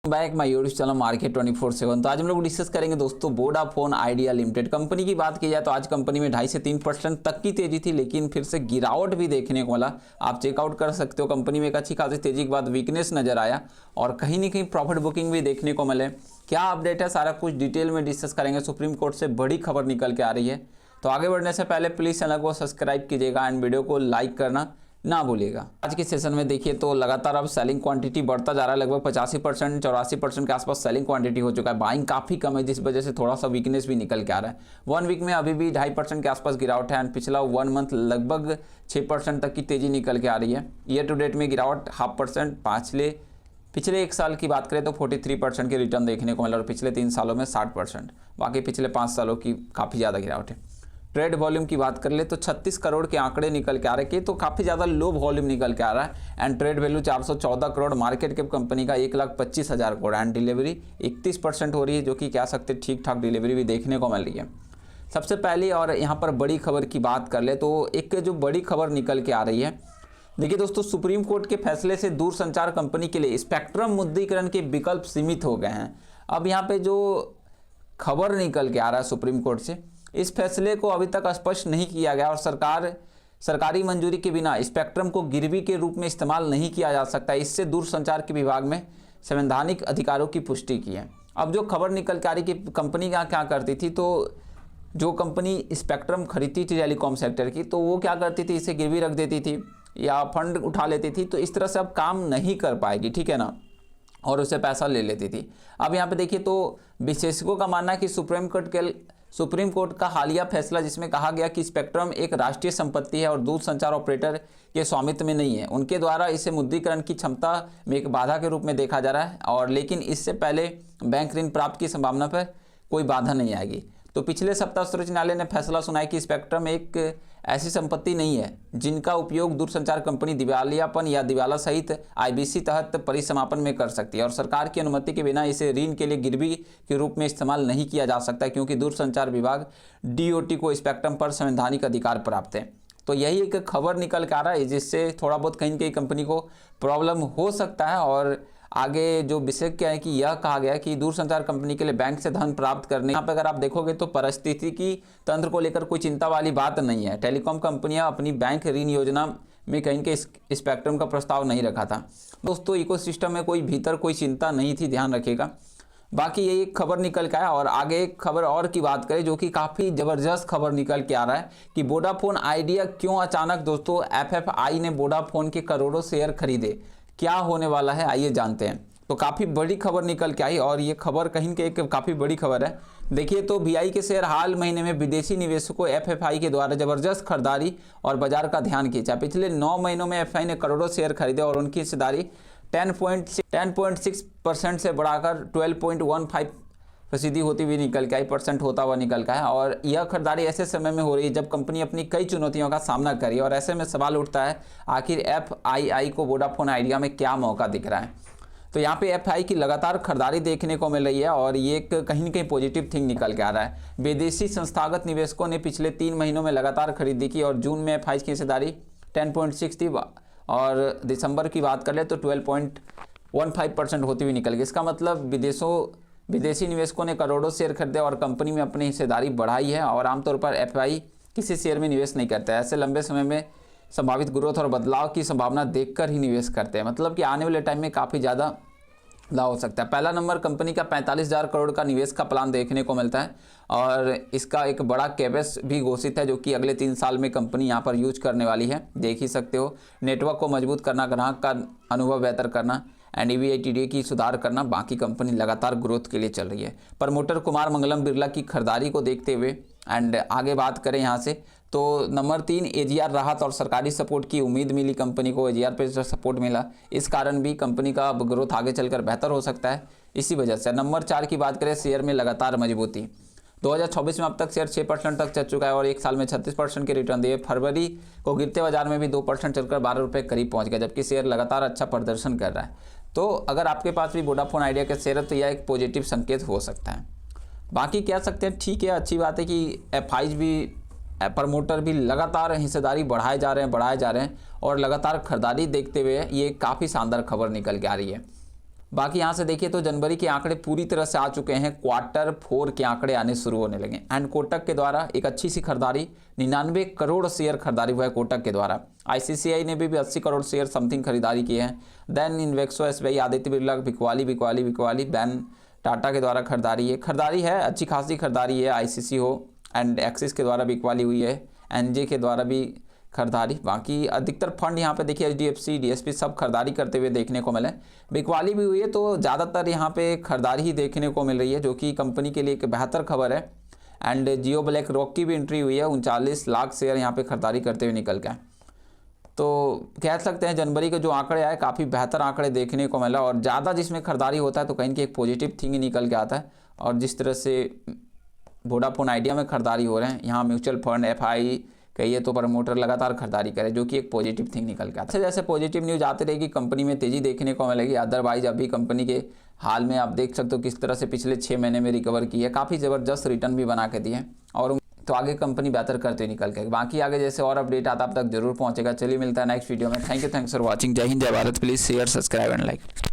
Back my YouTube channel market 24/7। तो आज हम लोग डिस्कस करेंगे दोस्तों वोडाफोन आइडिया लिमिटेड कंपनी की बात की जाए तो आज कंपनी में 2.5 से 3% तक की तेजी थी, लेकिन फिर से गिरावट भी देखने को मिला। आप चेकआउट कर सकते हो, कंपनी में एक अच्छी खासी तेजी के बाद वीकनेस नजर आया और कहीं ना कहीं प्रॉफिट बुकिंग भी देखने को मिले। क्या अपडेट है सारा कुछ डिटेल में डिस्कस करेंगे। सुप्रीम कोर्ट से बड़ी खबर निकल के आ रही है, तो आगे बढ़ने से पहले प्लीज चैनल को सब्सक्राइब कीजिएगा एंड वीडियो को लाइक करना ना भूलिएगा। आज के सेशन में देखिए तो लगातार अब सेलिंग क्वांटिटी बढ़ता जा रहा है, लगभग 85% 84% के आसपास सेलिंग क्वांटिटी हो चुका है। बाइंग काफी कम है, जिस वजह से थोड़ा सा वीकनेस भी निकल के आ रहा है। 1 वीक में अभी भी 2.5% के आसपास गिरावट है एंड पिछला 1 मंथ लगभग 6% तक की तेजी निकल के आ रही है। ईयर टू डेट में गिरावट 0.5%, पिछले 1 साल की बात करें तो 43% के रिटर्न देखने को मिला और पिछले 3 सालों में 60%, बाकी पिछले 5 सालों की काफ़ी ज़्यादा गिरावट है। ट्रेड वॉल्यूम की बात कर ले तो 36 करोड़ के आंकड़े निकल के आ रहे हैं, तो काफ़ी ज़्यादा लो वॉल्यूम निकल के आ रहा है and trade value 414 crore, market cap company का 1,25,000 करोड़ एंड डिलीवरी 31% हो रही है, जो कि कह सकते ठीक ठाक डिलीवरी भी देखने को मिल रही है। सबसे पहले और यहाँ पर बड़ी खबर की बात कर ले तो एक जो बड़ी खबर निकल के आ रही है, देखिए दोस्तों, सुप्रीम कोर्ट के फैसले से दूरसंचार कंपनी के लिए स्पेक्ट्रम मुद्रीकरण के विकल्प सीमित हो गए हैं। अब यहाँ पे जो खबर निकल के आ रहा है सुप्रीम कोर्ट से, इस फैसले को अभी तक स्पष्ट नहीं किया गया और सरकारी मंजूरी के बिना स्पेक्ट्रम को गिरवी के रूप में इस्तेमाल नहीं किया जा सकता। इससे दूरसंचार के विभाग में संवैधानिक अधिकारों की पुष्टि की है। अब जो खबर निकल के आ रही कि कंपनी क्या करती थी, तो जो कंपनी स्पेक्ट्रम खरीदती थी टेलीकॉम सेक्टर की, तो वो क्या करती थी, इसे गिरवी रख देती थी या फंड उठा लेती थी। तो इस तरह से अब काम नहीं कर पाएगी, ठीक है ना, और उसे पैसा ले लेती थी। अब यहाँ पे देखिए तो विशेषज्ञों का मानना है कि सुप्रीम कोर्ट का हालिया फैसला, जिसमें कहा गया कि स्पेक्ट्रम एक राष्ट्रीय संपत्ति है और दूरसंचार ऑपरेटर के स्वामित्व में नहीं है, उनके द्वारा इसे मुद्रीकरण की क्षमता में एक बाधा के रूप में देखा जा रहा है और लेकिन इससे पहले बैंक ऋण प्राप्त की संभावना पर कोई बाधा नहीं आएगी। तो पिछले सप्ताह सर्वोच्च न्यायालय ने फैसला सुनाया कि स्पेक्ट्रम एक ऐसी संपत्ति नहीं है जिनका उपयोग दूरसंचार कंपनी दिवालियापन या दिवाला सहित आईबीसी तहत परिसमापन में कर सकती है और सरकार की अनुमति के बिना इसे ऋण के लिए गिरवी के रूप में इस्तेमाल नहीं किया जा सकता, क्योंकि दूरसंचार विभाग डीओटी को स्पेक्ट्रम पर संवैधानिक अधिकार प्राप्त है। तो यही एक खबर निकल के आ रहा है, जिससे थोड़ा बहुत कहीं कहीं कंपनी को प्रॉब्लम हो सकता है। और आगे जो विषय क्या है कि यह कहा गया कि दूरसंचार कंपनी के लिए बैंक से धन प्राप्त करने, यहाँ पे अगर आप देखोगे तो पारिस्थितिकी तंत्र को लेकर कोई चिंता वाली बात नहीं है। टेलीकॉम कंपनियां अपनी बैंक ऋण योजना में कहीं के स्पेक्ट्रम का प्रस्ताव नहीं रखा था। दोस्तों, इकोसिस्टम में कोई भीतर कोई चिंता नहीं थी, ध्यान रखिएगा। बाकी ये एक खबर निकल के आया और आगे एक खबर और की बात करें जो कि काफ़ी ज़बरदस्त खबर निकल के आ रहा है कि वोडाफोन आइडिया क्यों अचानक दोस्तों एफएफआई ने वोडाफोन के करोड़ों शेयर खरीदे, क्या होने वाला है आइए जानते हैं। तो काफ़ी बड़ी खबर निकल के आई और ये खबर कहीं के एक काफ़ी बड़ी खबर है। देखिए तो वीआई के शेयर हाल महीने में विदेशी निवेशकों एफएफआई के द्वारा जबरदस्त खरीदारी और बाजार का ध्यान खींचा। पिछले 9 महीनों में एफआई ने करोड़ों शेयर खरीदे और उनकी हिस्सेदारी 10.6% से बढ़ाकर 12.15% होती हुई निकल के आई, परसेंट होता हुआ निकल का है। और यह खरीदारी ऐसे समय में हो रही है जब कंपनी अपनी कई चुनौतियों का सामना कर रही है और ऐसे में सवाल उठता है आखिर एफआई को वोडाफोन आइडिया में क्या मौका दिख रहा है। तो यहाँ पे एफआई की लगातार खरीदारी देखने को मिल रही है और ये एक कहीं न कहीं पॉजिटिव थिंग निकल के आ रहा है। विदेशी संस्थागत निवेशकों ने पिछले 3 महीनों में लगातार खरीदी की और जून में एफआई की हिस्सेदारी 10.6 थी और दिसंबर की बात कर ले तो 12.15% होती हुई निकल गई। इसका मतलब विदेशी निवेशकों ने करोड़ों शेयर खरीदे और कंपनी में अपनी हिस्सेदारी बढ़ाई है। और आमतौर पर एफआई किसी शेयर में निवेश नहीं करता है, ऐसे लंबे समय में संभावित ग्रोथ और बदलाव की संभावना देखकर ही निवेश करते हैं, मतलब कि आने वाले टाइम में काफ़ी ज़्यादा लाभ हो सकता है। पहला नंबर कंपनी का 45,000 करोड़ का निवेश का प्लान देखने को मिलता है और इसका एक बड़ा कैपेक्स भी घोषित है जो कि अगले 3 साल में कंपनी यहाँ पर यूज करने वाली है, देख ही सकते हो। नेटवर्क को मजबूत करना, ग्राहक का अनुभव बेहतर करना एंड EBITDA की सुधार करना, बाकी कंपनी लगातार ग्रोथ के लिए चल रही है। प्रमोटर कुमार मंगलम बिरला की खरीदारी को देखते हुए एंड आगे बात करें यहाँ से तो नंबर 3 AGR राहत और सरकारी सपोर्ट की उम्मीद मिली कंपनी को, AGR पे सपोर्ट मिला, इस कारण भी कंपनी का ग्रोथ आगे चलकर बेहतर हो सकता है इसी वजह से। नंबर 4 की बात करें शेयर में लगातार मजबूती, 2024 में अब तक शेयर 6% तक चल चुका है और 1 साल में 36% के रिटर्न दिए। फरवरी को गिरते बाजार में भी 2% चलकर 12 रुपये करीब पहुँच गया, जबकि शेयर लगातार अच्छा प्रदर्शन कर रहा है। तो अगर आपके पास भी वोडाफोन आइडिया के शेयर है तो यह एक पॉजिटिव संकेत हो सकता है। बाकी कह सकते हैं ठीक है, अच्छी बात है कि एफआईज भी प्रमोटर भी लगातार हिस्सेदारी बढ़ाए जा रहे हैं और लगातार खरीदारी देखते हुए ये काफ़ी शानदार खबर निकल के आ रही है। बाकी यहाँ से देखिए तो जनवरी के आंकड़े पूरी तरह से आ चुके हैं, क्वार्टर 4 के आंकड़े आने शुरू होने लगे। एंड कोटक के द्वारा एक अच्छी सी खरीदारी, 99 करोड़ शेयर खरीदारी हुआ है कोटक के द्वारा। ICICI ने भी 80 करोड़ शेयर समथिंग खरीदारी की है। देन इन्वेक्सो, SBI, आदित्य बिरला, बिकवाली, देन टाटा के द्वारा खरीदारी है, अच्छी खासी खरीदारी है। ICC हो एंड एक्सिस के द्वारा बिकवाली हुई है, NJ के द्वारा भी खरीदारी। बाकी अधिकतर फंड यहाँ पे देखिए HDFC, DSP सब खरीदारी करते हुए देखने को मिले। बिकवाली भी हुई है, तो ज़्यादातर यहाँ पे खरीदारी ही देखने को मिल रही है, जो कि कंपनी के लिए एक बेहतर खबर है। एंड जियो ब्लैक रॉक की भी एंट्री हुई है, 39 लाख शेयर यहाँ पे खरीदारी करते हुए निकल गए। तो कह सकते हैं जनवरी के जो आंकड़े आए काफ़ी बेहतर आंकड़े देखने को मिला, और ज़्यादा जिसमें खरीदारी होता है तो कहीं की एक पॉजिटिव थिंग ही निकल के आता है। और जिस तरह से वोडाफोन आइडिया में खरीदारी हो रहे हैं, यहाँ म्यूचुअल फंड, FI कहिए तो प्रमोटर लगातार खरीदारी करे, जो कि एक पॉजिटिव थिंग निकल के आता है। जैसे पॉजिटिव न्यूज़ आती रहेगी कंपनी में तेज़ी देखने को मिलेगी। अदरवाइज अभी कंपनी के हाल में आप देख सकते हो किस तरह से पिछले 6 महीने में रिकवर की है, काफ़ी ज़बरदस्त रिटर्न भी बना के दिए हैं, और तो आगे कंपनी बेहतर करते हुए निकल के। बाकी आगे जैसे और अपडेट आता आप तक जरूर पहुंचेगा। चलिए मिलता है नेक्स्ट वीडियो में। Thanks for watching. जय हिंद, जय Bharat. Please share, subscribe and like.